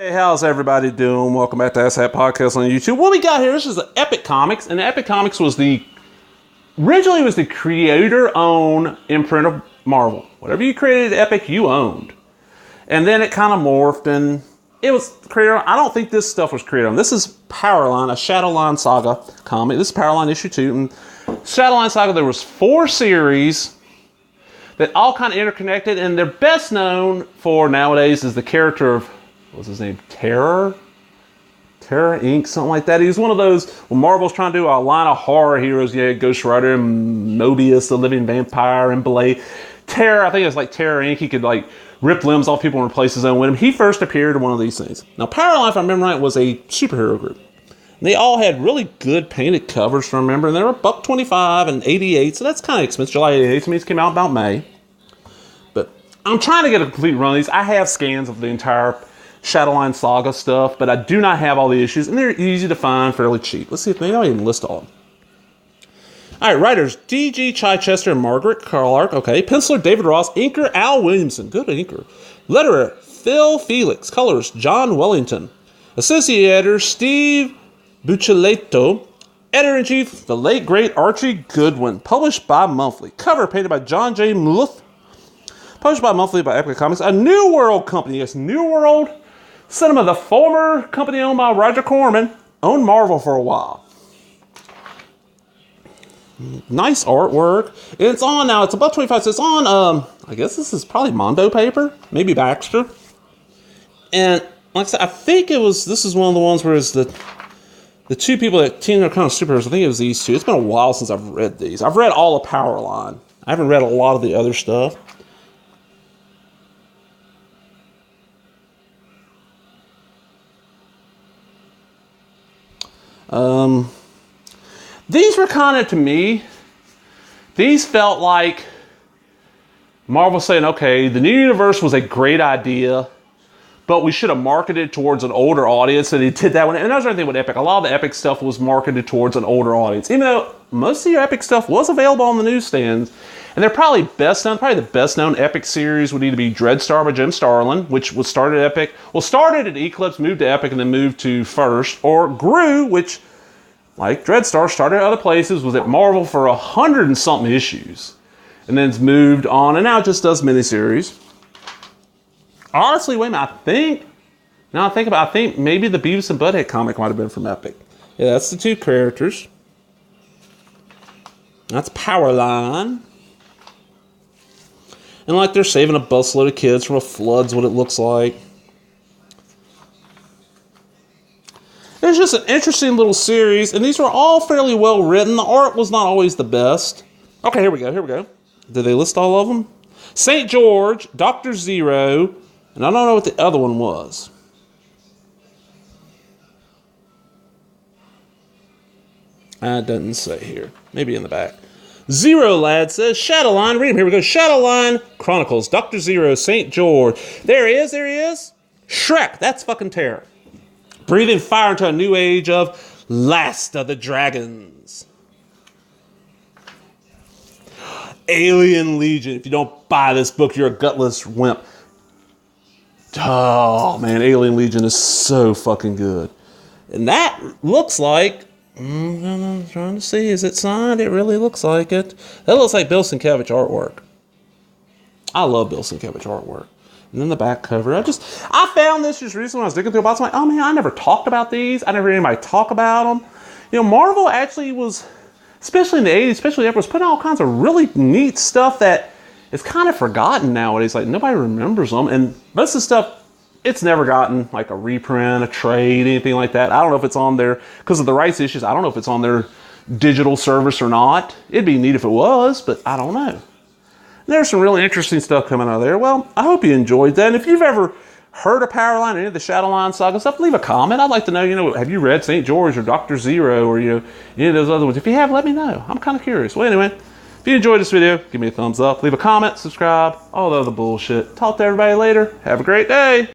Hey, how's everybody doing? Welcome back to Asshat Podcast on YouTube. What we got here, this is Epic Comics, and Epic Comics was originally was the creator-owned imprint of Marvel. Whatever you created at Epic, you owned. And then it kind of morphed, and it was creator. I don't think this stuff was creator-owned. This is Powerline, a Shadowline Saga comic. This is Powerline issue 2. And Shadowline Saga, there was 4 series that all kind of interconnected, and they're best known for nowadays is the character of, what's his name? Terror Inc., something like that. He's one of those, when Marvel's trying to do a line of horror heroes, yeah, Ghost Rider and Mobius, the living vampire, and Blade. Terror, I think it was like Terror Inc., he could like rip limbs off people and replace his own with him. He first appeared in one of these things. Now, Powerline, if I remember right, was a superhero group. And they all had really good painted covers, if I remember, and they were $1.25 and 88, so that's kind of expensive. July 88, so these came out about May. But I'm trying to get a complete run of these. I have scans of the entire Shadowline Saga stuff, but I do not have all the issues, and they're easy to find, fairly cheap. Let's see if maybe I'll even list all of them. All right, writers, D.G. Chichester and Margaret Clark. Okay, penciler, David Ross. Inker, Al Williamson. Good inker. Letterer, Phil Felix. Colors, John Wellington. Associate editor, Steve Buccellato. Editor-in-chief, the late, great Archie Goodwin. Published bi-monthly. Cover painted by John J. Muth. Published bi-monthly by Epic Comics. A New World company. Yes, New World Cinema, the former company owned by Roger Corman, owned Marvel for a while. Nice artwork. And it's on now. It's about 25. So it's on, I guess this is probably Mondo paper. Maybe Baxter. And like I said, I think this is one of the ones where it's the 2 people that team are kind of superheroes. I think it was these 2. It's been a while since I've read these. I've read all of Powerline. I haven't read a lot of the other stuff. These were kind of, to me, these felt like Marvel saying, okay, the new universe was a great idea, but we should have marketed towards an older audience, and they did that one. And that's the thing with Epic. A lot of the Epic stuff was marketed towards an older audience, even though most of your Epic stuff was available on the newsstands. And they're probably the best known Epic series would either be Dreadstar by Jim Starlin, which was started at Epic. Well, started at Eclipse, moved to Epic, and then moved to First. Or Gru, which, like Dreadstar, started at other places, was at Marvel for 100 and something issues. And then it's moved on, and now it just does miniseries. Honestly, wait a minute, I think maybe the Beavis and Butthead comic might have been from Epic. Yeah, that's the 2 characters. That's Powerline. And like they're saving a busload of kids from a flood's what it looks like. It's just an interesting little series, and these were all fairly well written. The art was not always the best. Okay, here we go. Did they list all of them? St. George, Dr. Zero, and I don't know what the other one was. It doesn't say here. Maybe in the back. Zero Lad says, Shadowline, read him. Here we go. Shadowline Chronicles, Dr. Zero, St. George. There he is. Shrek, that's fucking terror. Breathing fire into a new age of Last of the Dragons. Alien Legion. If you don't buy this book, you're a gutless wimp. Oh, man, Alien Legion is so fucking good. And that looks like, I'm trying to see, is it signed? It really looks like it. That looks like Bill Sienkiewicz artwork. I love Bill Sienkiewicz artwork. And then the back cover. I found this just recently when I was digging through a box. I'm like, oh man, I never talked about these. I never heard anybody talk about them. You know, Marvel actually was, especially in the 80s, especially after, was putting out all kinds of really neat stuff that is kind of forgotten nowadays. Like, nobody remembers them. And most of the stuff, it's never gotten like a reprint, a trade, anything like that. I don't know if it's on there, because of the rights issues, I don't know if it's on their digital service or not. It'd be neat if it was, but I don't know. There's some really interesting stuff coming out of there. Well, I hope you enjoyed that. And if you've ever heard of Powerline or any of the Shadowline Saga stuff, leave a comment. I'd like to know, have you read St. George or Dr. Zero or, any of those other ones? If you have, let me know. I'm kind of curious. Well, anyway, if you enjoyed this video, give me a thumbs up, leave a comment, subscribe, all the other bullshit. Talk to everybody later. Have a great day.